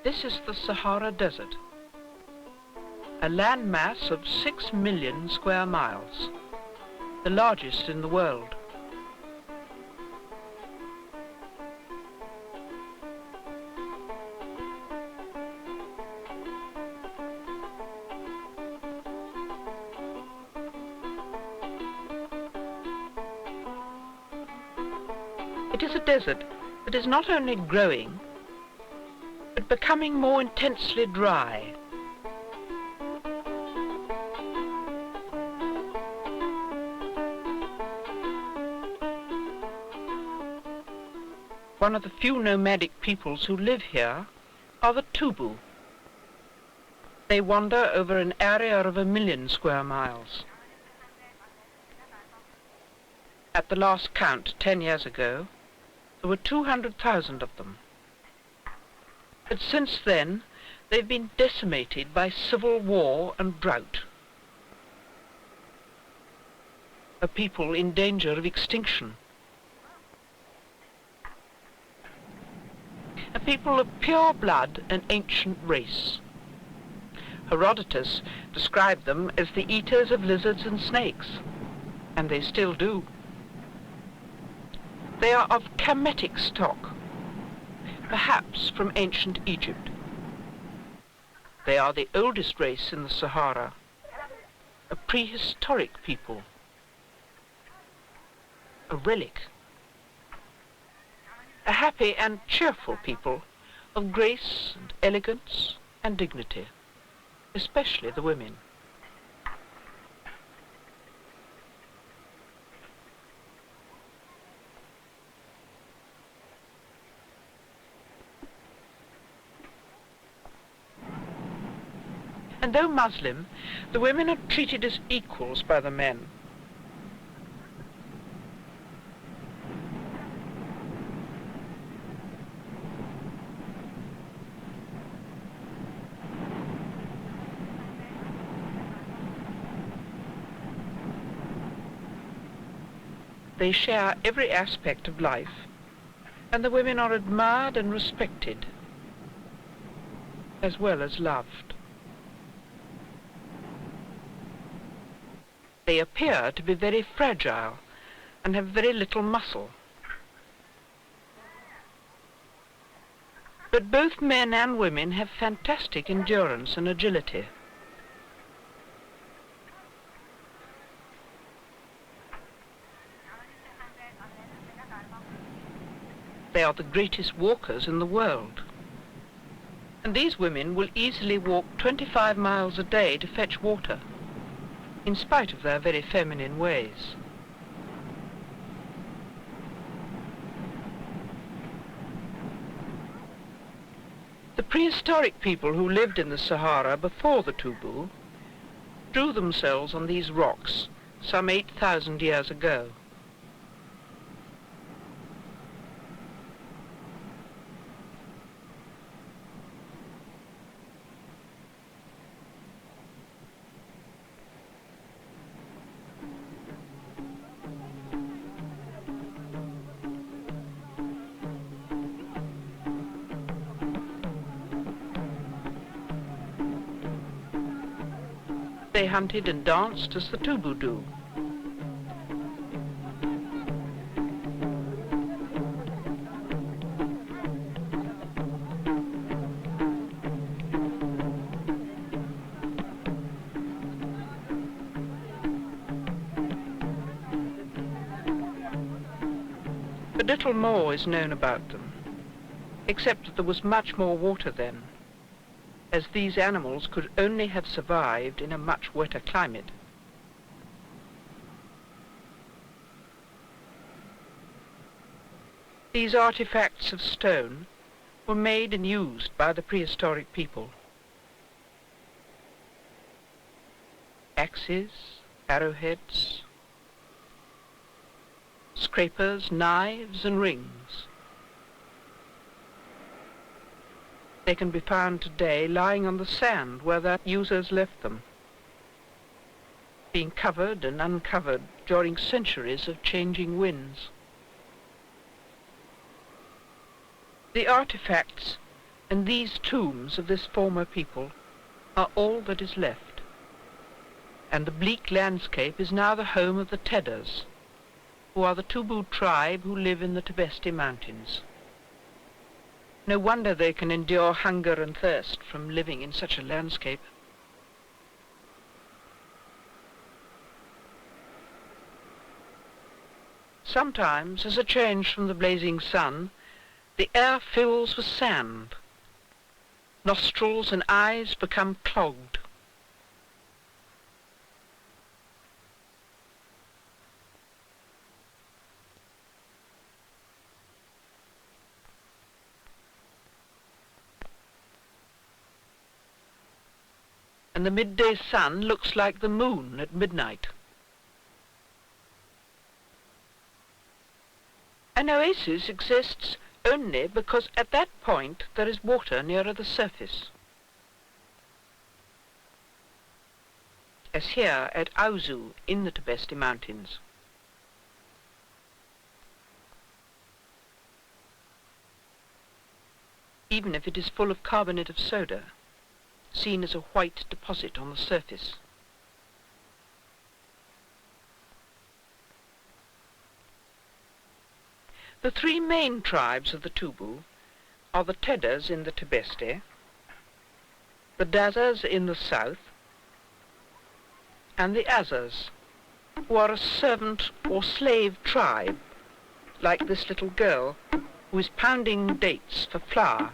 This is the Sahara Desert, a landmass of 6 million square miles, the largest in the world. It is a desert that is not only growing, but becoming more intensely dry. One of the few nomadic peoples who live here are the Toubou. They wander over an area of 1 million square miles. At the last count 10 years ago, there were 200,000 of them. But since then, they've been decimated by civil war and drought. A people in danger of extinction. A people of pure blood and ancient race. Herodotus described them as the eaters of lizards and snakes, and they still do. They are of Kemetic stock, perhaps from ancient Egypt. They are the oldest race in the Sahara, a prehistoric people, a relic, a happy and cheerful people of grace and elegance and dignity, especially the women. And though Muslim, the women are treated as equals by the men. They share every aspect of life, and the women are admired and respected, as well as loved. They appear to be very fragile and have very little muscle. But both men and women have fantastic endurance and agility. They are the greatest walkers in the world. And these women will easily walk 25 miles a day to fetch water, in spite of their very feminine ways. The prehistoric people who lived in the Sahara before the Toubou drew themselves on these rocks some 8,000 years ago. They hunted and danced as the Toubou do. But little more is known about them, except that there was much more water then, as these animals could only have survived in a much wetter climate. These artifacts of stone were made and used by the prehistoric people. Axes, arrowheads, scrapers, knives and rings. They can be found today lying on the sand where their users left them, being covered and uncovered during centuries of changing winds. The artifacts And these tombs of this former people are all that is left. And the bleak landscape is now the home of the Tedders, who are the Toubou tribe who live in the Tibesti Mountains. No wonder they can endure hunger and thirst from living in such a landscape. Sometimes, as a change from the blazing sun, the air fills with sand. Nostrils and eyes become clogged. And the midday sun looks like the moon at midnight. An oasis exists only because at that point there is water nearer the surface. As here at Auzu in the Tibesti Mountains. Even if it is full of carbonate of soda, seen as a white deposit on the surface. The three main tribes of the Toubou are the Tedders in the Tibesti, the Dazas in the south, and the Azas, who are a servant or slave tribe, like this little girl, who is pounding dates for flour.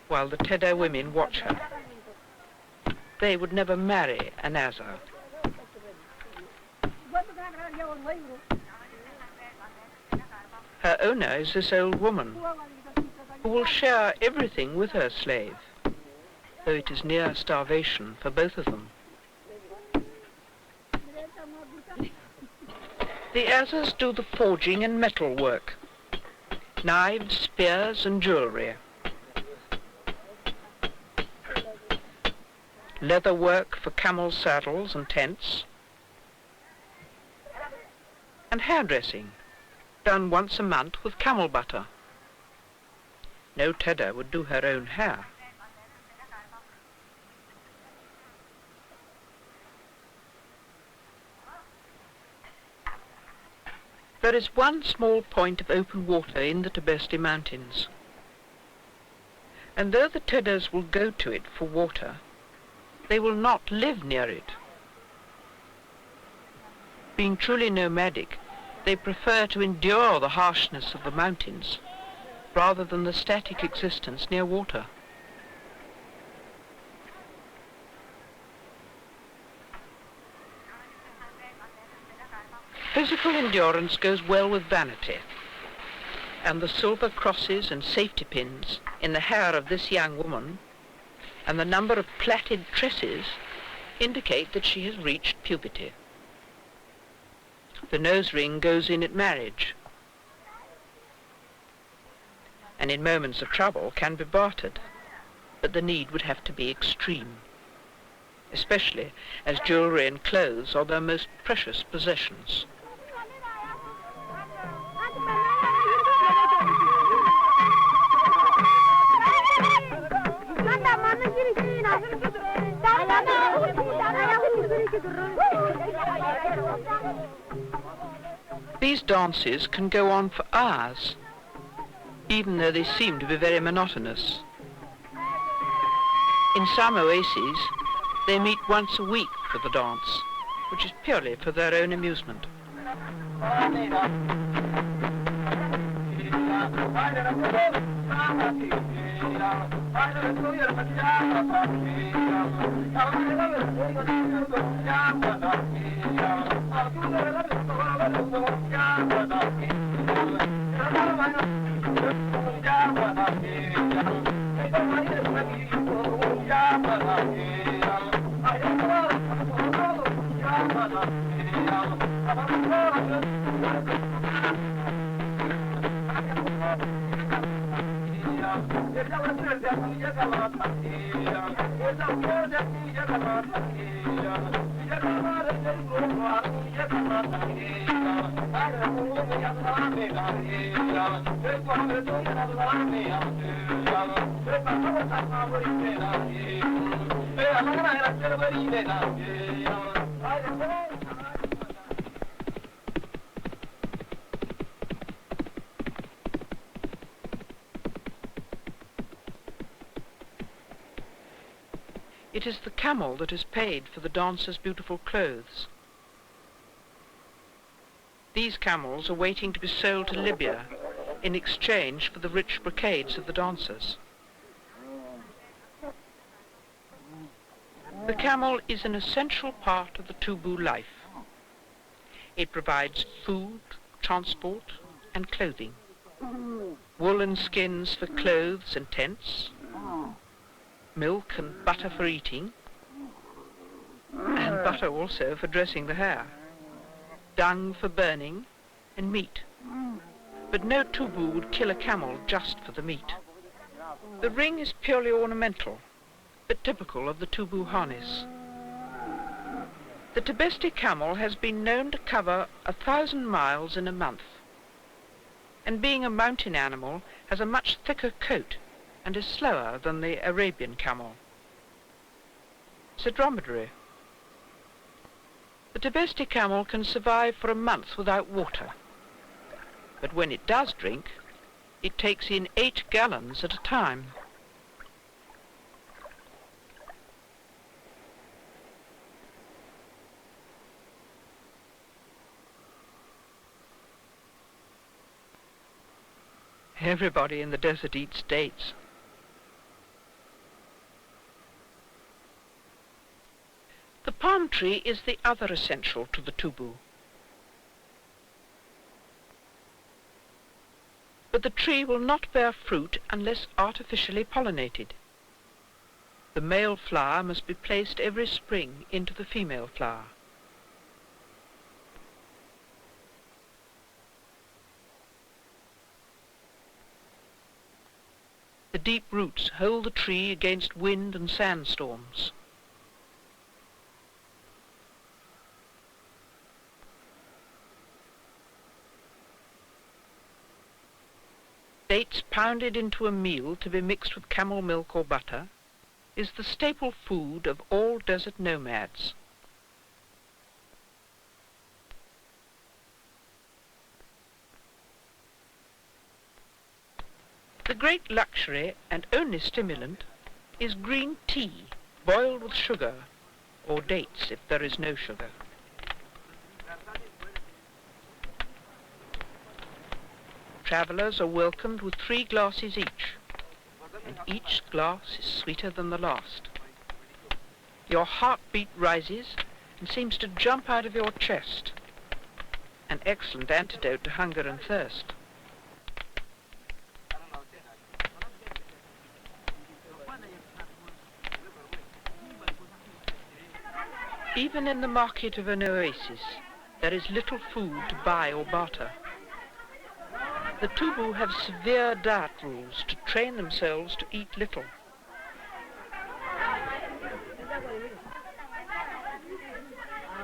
While the Tedder women watch her. They would never marry an Aza. Her owner is this old woman, who will share everything with her slave, though it is near starvation for both of them. The Azas do the forging and metal work, knives, spears and jewellery. Leather work for camel saddles and tents, and hairdressing, done once a month with camel butter. No Tedder would do her own hair. There is one small point of open water in the Tibesti Mountains, and though the Tedders will go to it for water, they will not live near it. Being truly nomadic, they prefer to endure the harshness of the mountains rather than the static existence near water. Physical endurance goes well with vanity, and the silver crosses and safety pins in the hair of this young woman and the number of plaited tresses indicate that she has reached puberty. The nose ring goes in at marriage, and in moments of trouble can be bartered, but the need would have to be extreme, especially as jewellery and clothes are their most precious possessions. These dances can go on for hours, even though they seem to be very monotonous. In some oases, they meet once a week for the dance, which is purely for their own amusement. It is the camel that is paid for the dancers' beautiful clothes. These camels are waiting to be sold to Libya in exchange for the rich brocades of the dancers. The camel is an essential part of the Toubou life. It provides food, transport, and clothing. Wool and skins for clothes and tents, milk and butter for eating, and butter also for dressing the hair, dung for burning, and meat. But no Toubou would kill a camel just for the meat. The ring is purely ornamental, but typical of the Toubou harness. The Tibesti camel has been known to cover 1,000 miles in a month, and being a mountain animal has a much thicker coat and is slower than the Arabian camel. It's a dromedary. The Tibesti camel can survive for a month without water, but when it does drink, it takes in 8 gallons at a time. Everybody in the desert eats dates. The palm tree is the other essential to the Toubou. But the tree will not bear fruit unless artificially pollinated. The male flower must be placed every spring into the female flower. The deep roots hold the tree against wind and sandstorms. Dates pounded into a meal to be mixed with camel milk or butter is the staple food of all desert nomads. The great luxury and only stimulant is green tea boiled with sugar, or dates if there is no sugar. Travellers are welcomed with 3 glasses each, and each glass is sweeter than the last. Your heartbeat rises and seems to jump out of your chest, an excellent antidote to hunger and thirst. Even in the market of an oasis, there is little food to buy or barter. The Toubou have severe diet rules to train themselves to eat little.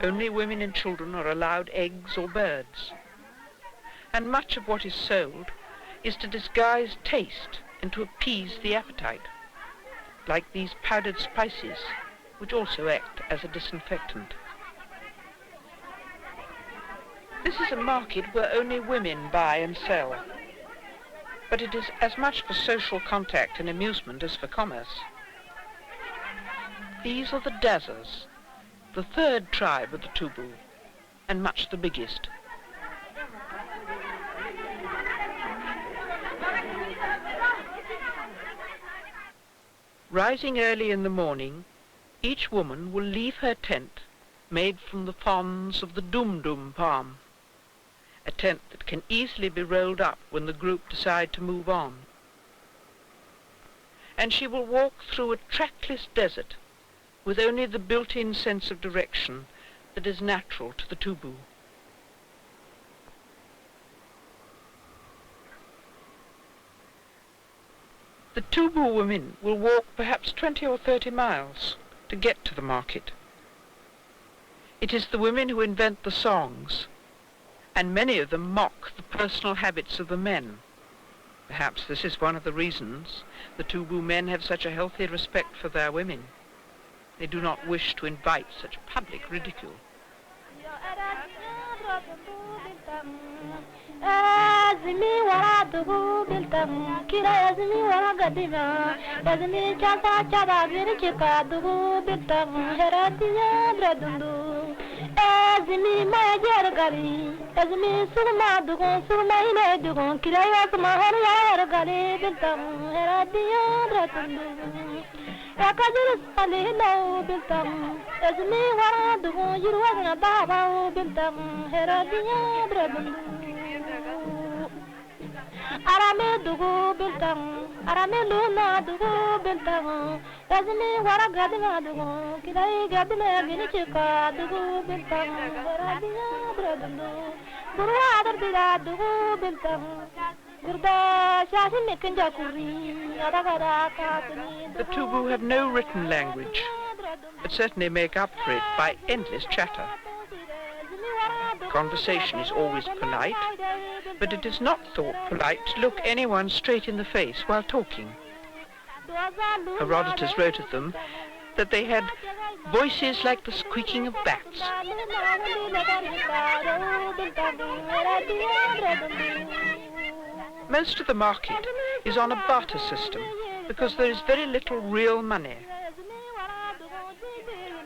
Only women and children are allowed eggs or birds. And much of what is sold is to disguise taste and to appease the appetite, like these powdered spices, which also act as a disinfectant. This is a market where only women buy and sell, but it is as much for social contact and amusement as for commerce. These are the Dazers, the 3rd tribe of the Toubou, and much the biggest. Rising early in the morning, each woman will leave her tent made from the fronds of the dum-dum palm, a tent that can easily be rolled up when the group decide to move on. And she will walk through a trackless desert with only the built-in sense of direction that is natural to the Toubou. The Toubou women will walk perhaps 20 or 30 miles to get to the market. It is the women who invent the songs, and many of them mock the personal habits of the men. Perhaps this is one of the reasons the Toubou men have such a healthy respect for their women. They do not wish to invite such public ridicule. Arame dugu biltang, arame luna dugu biltang, rajni wara gadma dugu, kidai gadma gini chika dugu biltang, radiya bradundu, guru adar dira dugu biltang, gurda shashi mekinja kuri, adagara katni. The Toubou have no written language, but certainly make up for it by endless chatter. Conversation is always polite, but it is not thought polite to look anyone straight in the face while talking. Herodotus wrote of them that they had voices like the squeaking of bats. Most of the market is on a barter system because there is very little real money.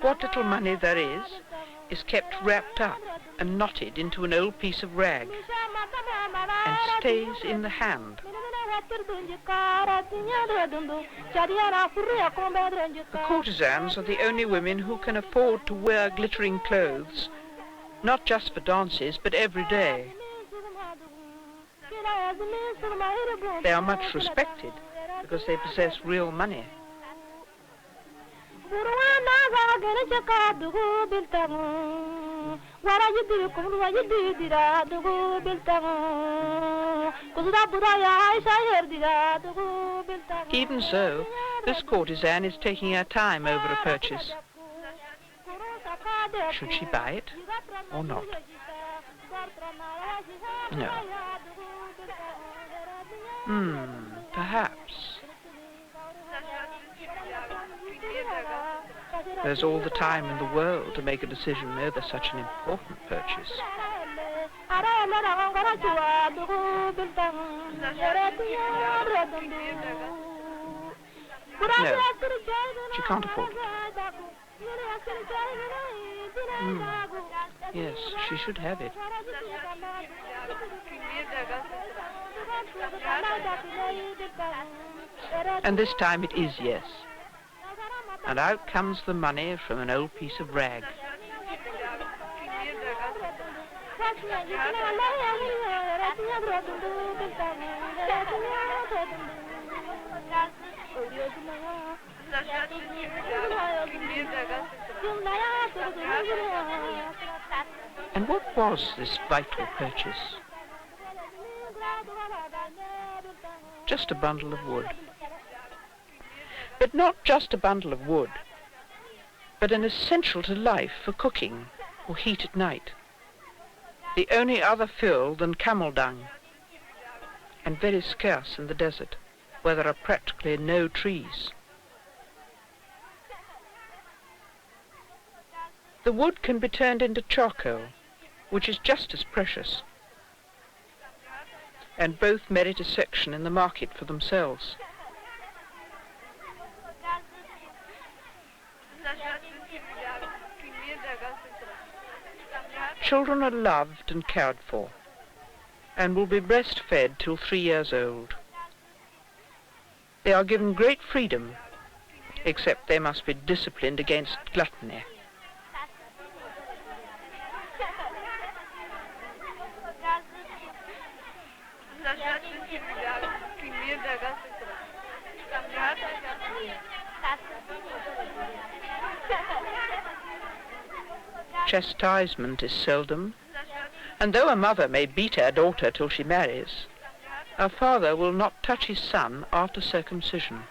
What little money there is kept wrapped up and knotted into an old piece of rag and stays in the hand. The courtesans are the only women who can afford to wear glittering clothes, not just for dances, but every day. They are much respected because they possess real money. Even so, this courtesan is taking her time over a purchase. Should she buy it or not? No. Perhaps. There's all the time in the world to make a decision over such an important purchase. No, she can't afford it. Yes, she should have it. And this time it is yes. And out comes the money from an old piece of rag. And what was this vital purchase? Just a bundle of wood. But not just a bundle of wood, but an essential to life for cooking or heat at night. The only other fuel than camel dung, and very scarce in the desert, where there are practically no trees. The wood can be turned into charcoal, which is just as precious, and both merit a section in the market for themselves. Children are loved and cared for, and will be breastfed till 3 years old. They are given great freedom, except they must be disciplined against gluttony. Chastisement is seldom, and though a mother may beat her daughter till she marries, her father will not touch his son after circumcision.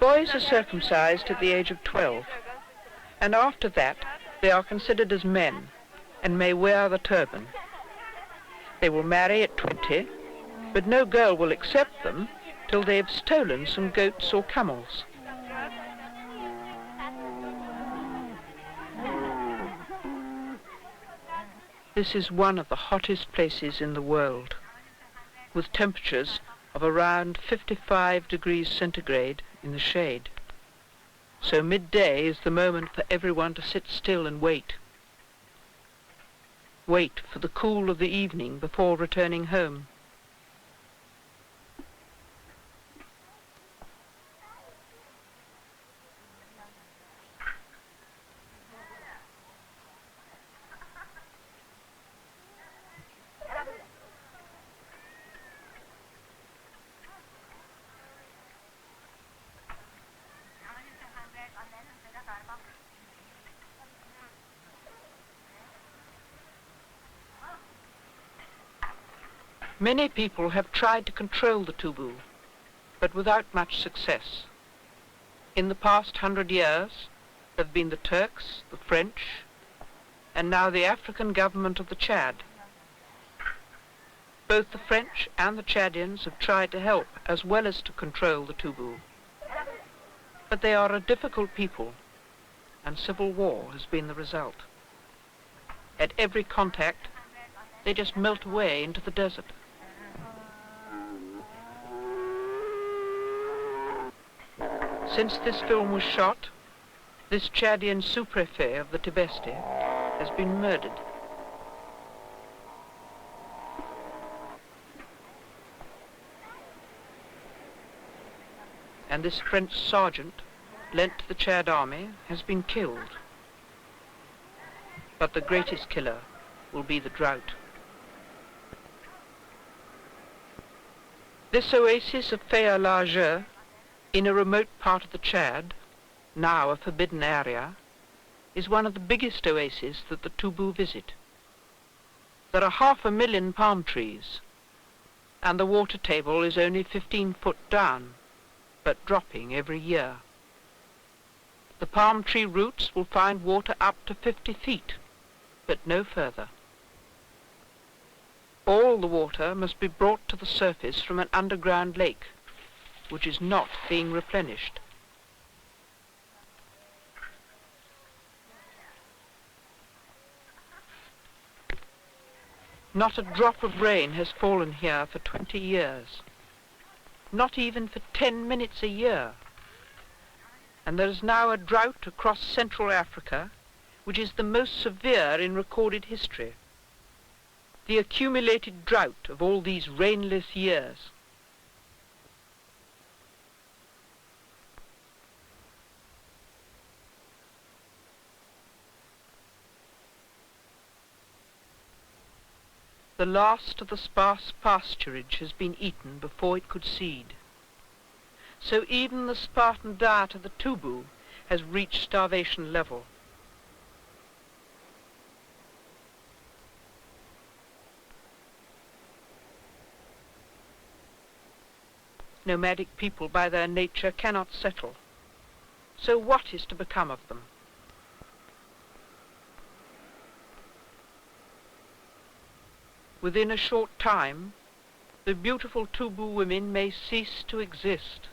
Boys are circumcised at the age of 12, and after that they are considered as men and may wear the turban. They will marry at 20, but no girl will accept them till they have stolen some goats or camels. This is one of the hottest places in the world, with temperatures of around 55 degrees centigrade in the shade. So midday is the moment for everyone to sit still and wait. Wait for the cool of the evening before returning home. Many people have tried to control the Toubou, but without much success. In the past 100 years, there have been the Turks, the French, and now the African government of the Chad. Both the French and the Chadians have tried to help as well as to control the Toubou. But they are a difficult people, and civil war has been the result. At every contact, they just melt away into the desert. Since this film was shot, this Chadian sous-prefet of the Tibesti has been murdered. And this French sergeant, lent to the Chad army, has been killed. But the greatest killer will be the drought. This oasis of Faya-Largeur, in a remote part of the Chad, now a forbidden area, is one of the biggest oases that the Toubou visit. There are 500,000 palm trees, and the water table is only 15 foot down, but dropping every year. The palm tree roots will find water up to 50 feet, but no further. All the water must be brought to the surface from an underground lake, which is not being replenished. Not a drop of rain has fallen here for 20 years, not even for 10 minutes a year. And there is now a drought across Central Africa, which is the most severe in recorded history. The accumulated drought of all these rainless years. The last of the sparse pasturage has been eaten before it could seed. So even the Spartan diet of the Toubou has reached starvation level. Nomadic people by their nature cannot settle. So what is to become of them? Within a short time, the beautiful Toubou women may cease to exist.